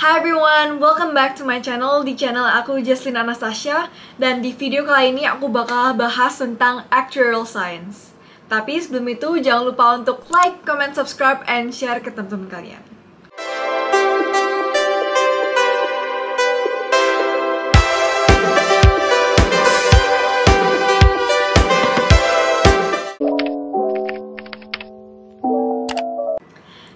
Hi everyone, welcome back to my channel. Di channel aku Jesslyn Anastasia. Dan di video kali ini aku bakal bahas tentang actuarial science. Tapi sebelum itu jangan lupa untuk like, comment, subscribe, and share ke teman-teman kalian.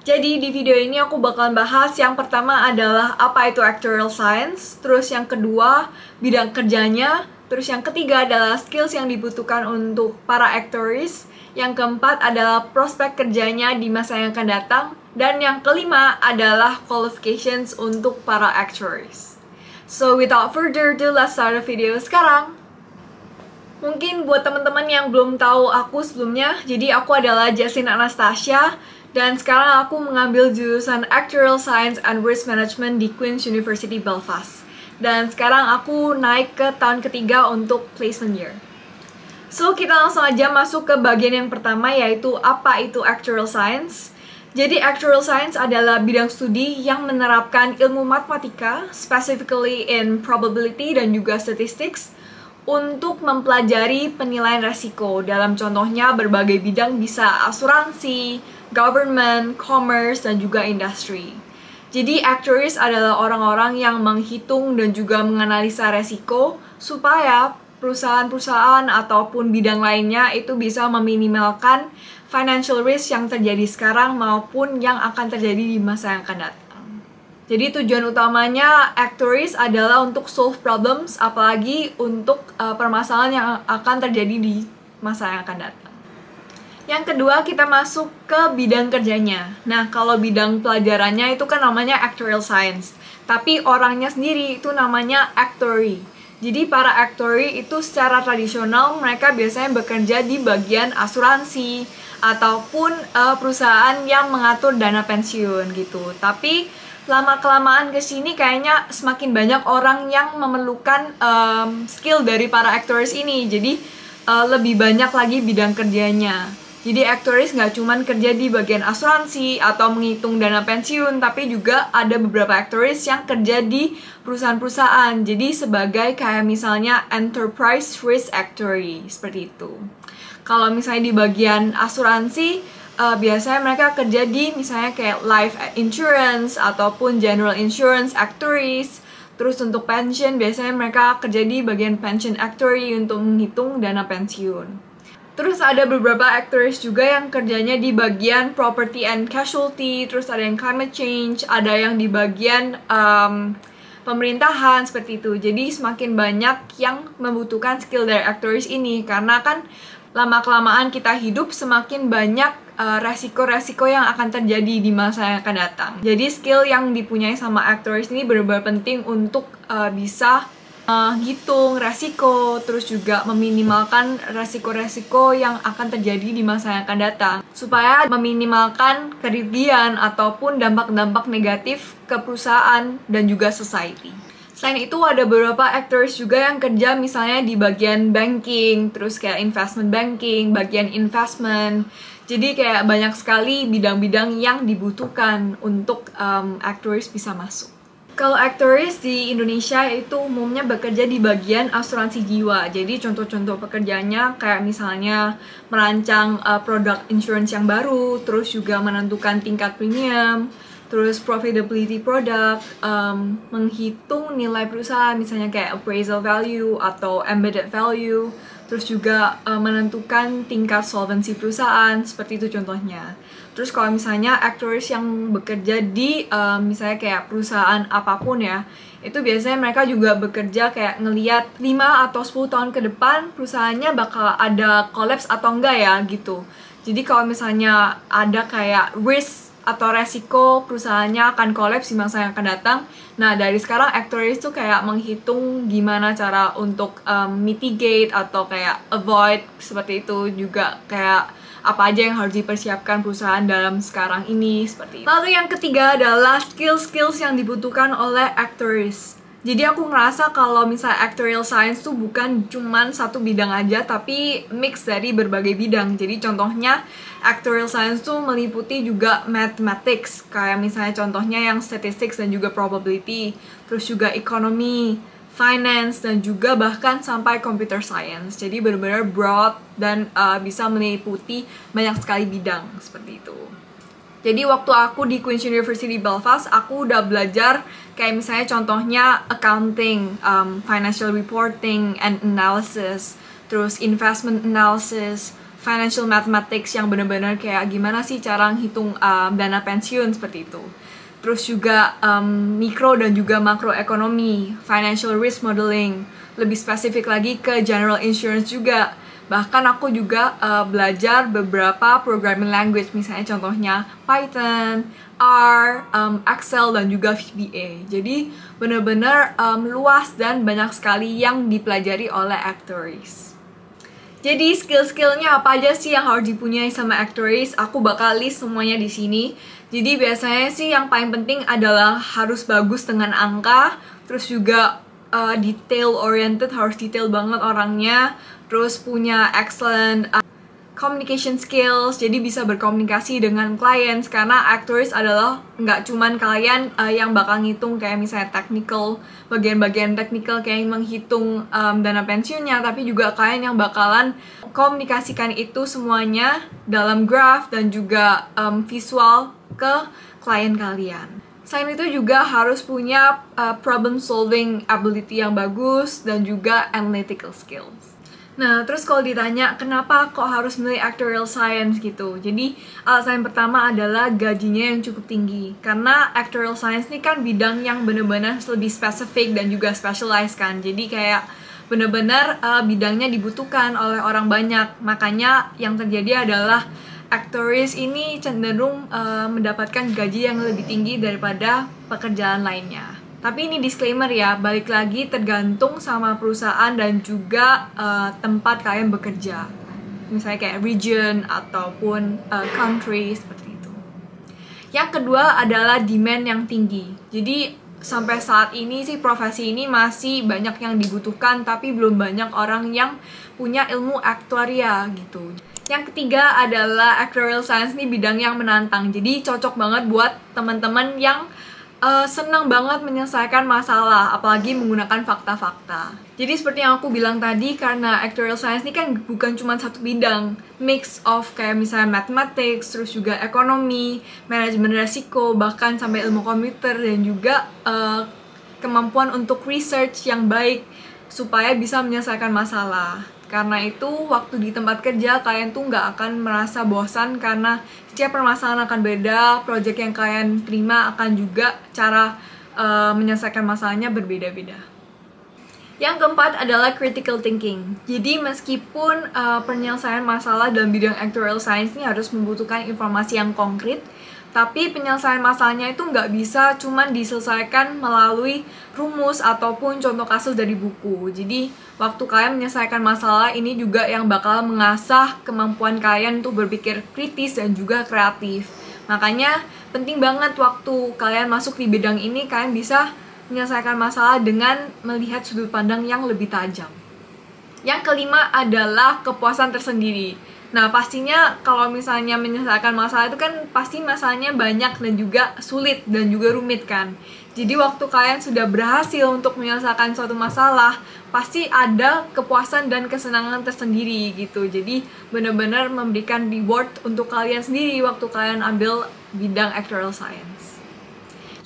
Jadi di video ini aku bakalan bahas yang pertama adalah apa itu actuarial science, terus yang kedua bidang kerjanya, terus yang ketiga adalah skills yang dibutuhkan untuk para actuaries, yang keempat adalah prospek kerjanya di masa yang akan datang, dan yang kelima adalah qualifications untuk para actuaries. So without further ado, let's start the video sekarang. Mungkin buat teman-teman yang belum tahu aku sebelumnya, jadi aku adalah Jesslyn Anastasia. Dan sekarang aku mengambil jurusan Actuarial Science and Risk Management di Queen's University Belfast. Dan sekarang aku naik ke tahun ketiga untuk placement year. So, kita langsung aja masuk ke bagian yang pertama, yaitu apa itu Actuarial Science. Jadi, Actuarial Science adalah bidang studi yang menerapkan ilmu matematika, specifically in probability dan juga statistics, untuk mempelajari penilaian resiko. Dalam contohnya, berbagai bidang bisa asuransi, government, commerce, dan juga industri. Jadi actuaries adalah orang-orang yang menghitung dan juga menganalisa resiko supaya perusahaan-perusahaan ataupun bidang lainnya itu bisa meminimalkan financial risk yang terjadi sekarang maupun yang akan terjadi di masa yang akan datang. Jadi tujuan utamanya actuaries adalah untuk solve problems, apalagi untuk permasalahan yang akan terjadi di masa yang akan datang. Yang kedua, kita masuk ke bidang kerjanya. Nah, kalau bidang pelajarannya itu kan namanya actuarial science. Tapi orangnya sendiri itu namanya actuary. Jadi para actuary itu secara tradisional mereka biasanya bekerja di bagian asuransi ataupun perusahaan yang mengatur dana pensiun gitu. Tapi lama-kelamaan kesini kayaknya semakin banyak orang yang memerlukan skill dari para actuaries ini. Jadi lebih banyak lagi bidang kerjanya. Jadi actuaries nggak cuma kerja di bagian asuransi atau menghitung dana pensiun, tapi juga ada beberapa actuaries yang kerja di perusahaan-perusahaan. Jadi sebagai kayak misalnya enterprise risk actuary, seperti itu. Kalau misalnya di bagian asuransi, biasanya mereka kerja di misalnya kayak life insurance ataupun general insurance actuaries. Terus untuk pension, biasanya mereka kerja di bagian pension actuary untuk menghitung dana pensiun. Terus ada beberapa actuaries juga yang kerjanya di bagian property and casualty, terus ada yang climate change, ada yang di bagian pemerintahan, seperti itu. Jadi semakin banyak yang membutuhkan skill dari actuaries ini, karena kan lama-kelamaan kita hidup semakin banyak resiko-resiko yang akan terjadi di masa yang akan datang. Jadi skill yang dipunyai sama actuaries ini benar-benar penting untuk bisa hitung resiko, terus juga meminimalkan resiko-resiko yang akan terjadi di masa yang akan datang, supaya meminimalkan kerugian ataupun dampak-dampak negatif ke perusahaan dan juga society. Selain itu ada beberapa actuaries juga yang kerja misalnya di bagian banking, terus kayak investment banking, bagian investment. Jadi kayak banyak sekali bidang-bidang yang dibutuhkan untuk actuaries bisa masuk. Kalau actuaries di Indonesia itu umumnya bekerja di bagian asuransi jiwa. Jadi contoh-contoh pekerjaannya kayak misalnya merancang produk insurance yang baru, terus juga menentukan tingkat premium, terus profitability product, menghitung nilai perusahaan misalnya kayak appraisal value atau embedded value, terus juga menentukan tingkat solvency perusahaan, seperti itu contohnya. Terus kalau misalnya actuaries yang bekerja di misalnya kayak perusahaan apapun ya, itu biasanya mereka juga bekerja kayak ngeliat 5 atau 10 tahun ke depan perusahaannya bakal ada collapse atau enggak ya gitu. Jadi kalau misalnya ada kayak risk atau resiko perusahaannya akan collapse di masa yang akan datang, nah dari sekarang actuaries tuh kayak menghitung gimana cara untuk mitigate atau kayak avoid, seperti itu. Juga kayak apa aja yang harus dipersiapkan perusahaan dalam sekarang ini, seperti itu. Lalu yang ketiga adalah skill-skills yang dibutuhkan oleh actuaries. Jadi aku ngerasa kalau misalnya actuarial science tuh bukan cuman satu bidang aja, tapi mix dari berbagai bidang. Jadi contohnya actuarial science tuh meliputi juga mathematics, kayak misalnya contohnya yang statistics dan juga probability, terus juga economy, finance, dan juga bahkan sampai computer science. Jadi benar-benar broad dan bisa meliputi banyak sekali bidang seperti itu. Jadi waktu aku di Queen's University Belfast, aku udah belajar kayak misalnya contohnya accounting, financial reporting and analysis, terus investment analysis, financial mathematics yang benar-benar kayak gimana sih cara ngitung dana pensiun seperti itu. Terus juga mikro dan juga makroekonomi, financial risk modeling, lebih spesifik lagi ke general insurance juga. Bahkan aku juga belajar beberapa programming language, misalnya contohnya Python, R, Excel, dan juga VBA. Jadi benar-benar luas dan banyak sekali yang dipelajari oleh actuaries. Jadi skill-skillnya apa aja sih yang harus dipunyai sama actuaries? Aku bakal list semuanya di sini. Jadi biasanya sih yang paling penting adalah harus bagus dengan angka, terus juga detail oriented, harus detail banget orangnya, terus punya excellent communication skills, jadi bisa berkomunikasi dengan clients, karena actuaries adalah nggak cuman kalian yang bakal ngitung kayak misalnya technical, bagian-bagian technical kayak menghitung dana pensiunnya, tapi juga kalian yang bakalan komunikasikan itu semuanya dalam graph dan juga visual ke klien kalian. Selain itu juga harus punya problem solving ability yang bagus dan juga analytical skills. Nah, terus kalau ditanya kenapa kok harus milih actuarial science gitu. Jadi, alasan yang pertama adalah gajinya yang cukup tinggi. Karena actuarial science ini kan bidang yang benar-benar lebih spesifik dan juga specialized kan. Jadi kayak benar-benar bidangnya dibutuhkan oleh orang banyak. Makanya yang terjadi adalah actuaries ini cenderung mendapatkan gaji yang lebih tinggi daripada pekerjaan lainnya. Tapi ini disclaimer ya, balik lagi tergantung sama perusahaan dan juga tempat kalian bekerja. Misalnya kayak region ataupun country seperti itu. Yang kedua adalah demand yang tinggi. Jadi sampai saat ini sih profesi ini masih banyak yang dibutuhkan, tapi belum banyak orang yang punya ilmu aktuaria gitu. Yang ketiga adalah actuarial science ini bidang yang menantang. Jadi cocok banget buat teman-teman yang senang banget menyelesaikan masalah, apalagi menggunakan fakta-fakta. Jadi seperti yang aku bilang tadi, karena actuarial science ini kan bukan cuma satu bidang, mix of kayak misalnya mathematics, terus juga ekonomi, manajemen resiko, bahkan sampai ilmu komputer, dan juga kemampuan untuk research yang baik supaya bisa menyelesaikan masalah. Karena itu, waktu di tempat kerja, kalian tuh nggak akan merasa bosan karena setiap permasalahan akan beda, project yang kalian terima akan juga cara menyelesaikan masalahnya berbeda-beda. Yang keempat adalah critical thinking. Jadi meskipun penyelesaian masalah dalam bidang actuarial science ini harus membutuhkan informasi yang konkret, tapi penyelesaian masalahnya itu nggak bisa cuman diselesaikan melalui rumus ataupun contoh kasus dari buku. Jadi, waktu kalian menyelesaikan masalah ini juga yang bakal mengasah kemampuan kalian untuk berpikir kritis dan juga kreatif. Makanya, penting banget waktu kalian masuk di bidang ini, kalian bisa menyelesaikan masalah dengan melihat sudut pandang yang lebih tajam. Yang kelima adalah kepuasan tersendiri. Nah, pastinya kalau misalnya menyelesaikan masalah itu kan pasti masalahnya banyak dan juga sulit dan juga rumit kan. Jadi waktu kalian sudah berhasil untuk menyelesaikan suatu masalah, pasti ada kepuasan dan kesenangan tersendiri gitu. Jadi benar-benar memberikan reward untuk kalian sendiri waktu kalian ambil bidang actuarial science.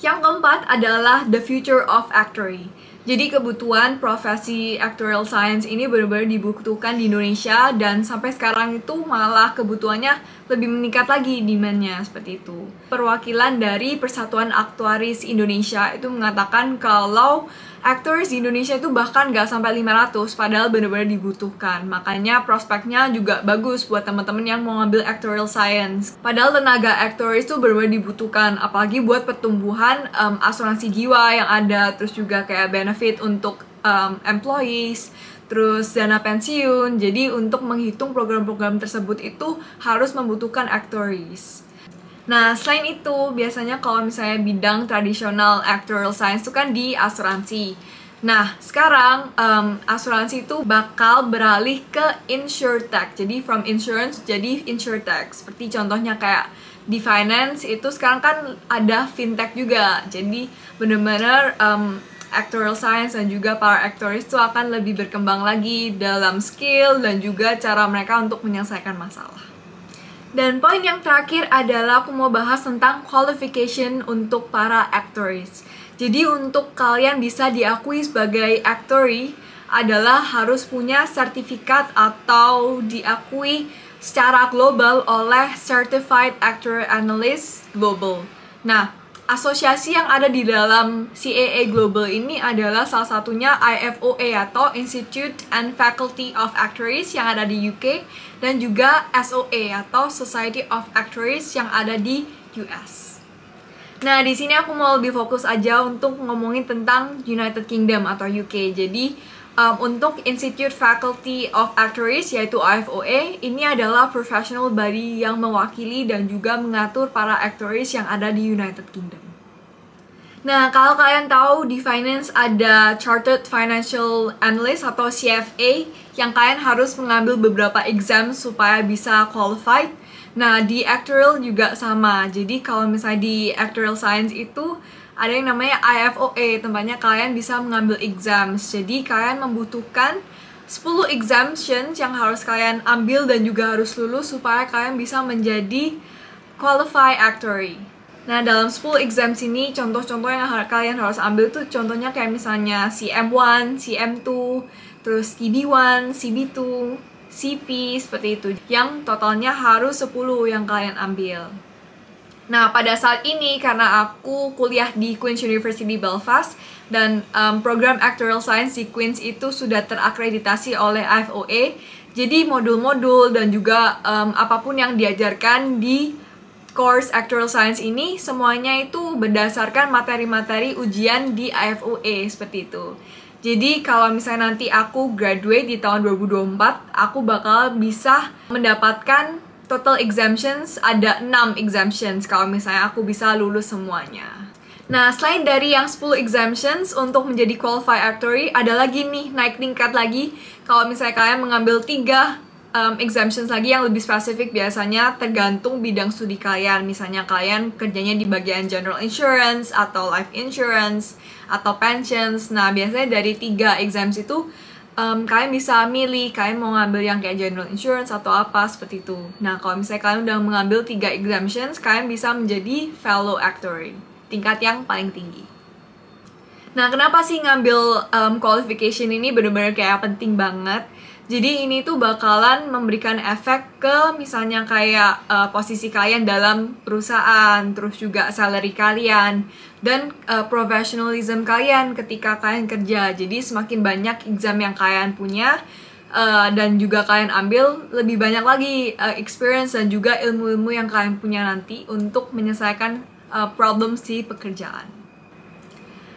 Yang keempat adalah the future of actuary. Jadi kebutuhan profesi actuarial science ini benar-benar dibutuhkan di Indonesia, dan sampai sekarang itu malah kebutuhannya lebih meningkat lagi demand-nya seperti itu. Perwakilan dari Persatuan Aktuaris Indonesia itu mengatakan kalau actuaries di Indonesia itu bahkan nggak sampai 500, padahal benar-benar dibutuhkan. Makanya prospeknya juga bagus buat teman-teman yang mau ngambil actuarial science. Padahal tenaga actuaries itu benar-benar dibutuhkan, apalagi buat pertumbuhan asuransi jiwa yang ada, terus juga kayak benefit untuk employees, terus dana pensiun. Jadi untuk menghitung program-program tersebut itu harus membutuhkan actuaries. Nah, selain itu, biasanya kalau misalnya bidang tradisional actuarial science itu kan di asuransi. Nah, sekarang asuransi itu bakal beralih ke insurtech. Jadi from insurance jadi insurtech. Seperti contohnya kayak di finance itu sekarang kan ada fintech juga. Jadi benar-benar actuarial science dan juga para actuaries itu akan lebih berkembang lagi dalam skill dan juga cara mereka untuk menyelesaikan masalah. Dan poin yang terakhir adalah aku mau bahas tentang qualification untuk para actuaries. Jadi untuk kalian bisa diakui sebagai actuary adalah harus punya sertifikat atau diakui secara global oleh Certified Actuary Analyst Global. Nah, asosiasi yang ada di dalam CAA Global ini adalah salah satunya IFOA atau Institute and Faculty of Actuaries yang ada di UK dan juga SOA atau Society of Actuaries yang ada di US. Nah, di sini aku mau lebih fokus aja untuk ngomongin tentang United Kingdom atau UK. Jadi, untuk Institute Faculty of Actuaries yaitu IFOA, ini adalah professional body yang mewakili dan juga mengatur para actuaries yang ada di United Kingdom. Nah, kalau kalian tahu di finance ada Chartered Financial Analyst atau CFA yang kalian harus mengambil beberapa exam supaya bisa qualified. Nah, di actuarial juga sama. Jadi kalau misalnya di actuarial science itu ada yang namanya IFOA, tempatnya kalian bisa mengambil exams. Jadi kalian membutuhkan 10 exemptions yang harus kalian ambil dan juga harus lulus supaya kalian bisa menjadi qualified actuary. Nah, dalam 10 exams ini, contoh-contoh yang kalian harus ambil tuh contohnya kayak misalnya CM1, CM2, terus CB1, CB2, CP, seperti itu. Yang totalnya harus 10 yang kalian ambil. Nah, pada saat ini karena aku kuliah di Queen's University Belfast dan program Actuarial Science di Queen's itu sudah terakreditasi oleh IFOA, jadi modul-modul dan juga apapun yang diajarkan di course Actuarial Science ini semuanya itu berdasarkan materi-materi ujian di IFOA seperti itu. Jadi kalau misalnya nanti aku graduate di tahun 2024, aku bakal bisa mendapatkan total exemptions, ada 6 exemptions kalau misalnya aku bisa lulus semuanya. Nah, selain dari yang 10 exemptions untuk menjadi qualified actuary, ada lagi nih, naik tingkat lagi. Kalau misalnya kalian mengambil 3 exemptions lagi yang lebih spesifik, biasanya tergantung bidang studi kalian. Misalnya kalian kerjanya di bagian general insurance, atau life insurance, atau pensions. Nah, biasanya dari 3 exams itu, kalian bisa milih, kalian mau ngambil yang kayak general insurance atau apa, seperti itu. Nah, kalau misalnya kalian udah mengambil 3 exemptions, kalian bisa menjadi fellow actuary, tingkat yang paling tinggi. Nah, kenapa sih ngambil qualification ini bener-bener kayak penting banget? Jadi ini tuh bakalan memberikan efek ke misalnya kayak posisi kalian dalam perusahaan, terus juga salary kalian, dan professionalism kalian ketika kalian kerja. Jadi semakin banyak exam yang kalian punya dan juga kalian ambil, lebih banyak lagi experience dan juga ilmu-ilmu yang kalian punya nanti untuk menyelesaikan problems di pekerjaan.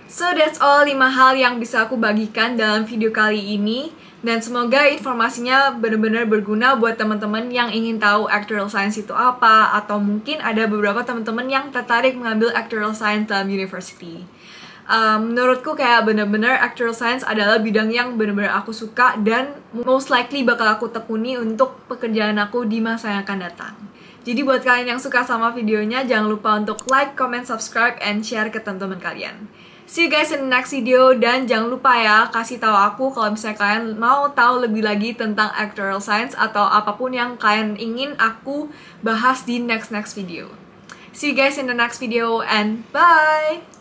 So that's all 5 hal yang bisa aku bagikan dalam video kali ini. Dan semoga informasinya benar-benar berguna buat teman-teman yang ingin tahu actuarial science itu apa, atau mungkin ada beberapa teman-teman yang tertarik mengambil actuarial science dalam university. Menurutku kayak benar-benar actuarial science adalah bidang yang benar-benar aku suka dan most likely bakal aku tekuni untuk pekerjaan aku di masa yang akan datang. Jadi buat kalian yang suka sama videonya, jangan lupa untuk like, comment, subscribe, and share ke teman-teman kalian. See you guys in the next video, dan jangan lupa ya kasih tahu aku kalau misalnya kalian mau tahu lebih lagi tentang actuarial science atau apapun yang kalian ingin aku bahas di next video. See you guys in the next video and bye!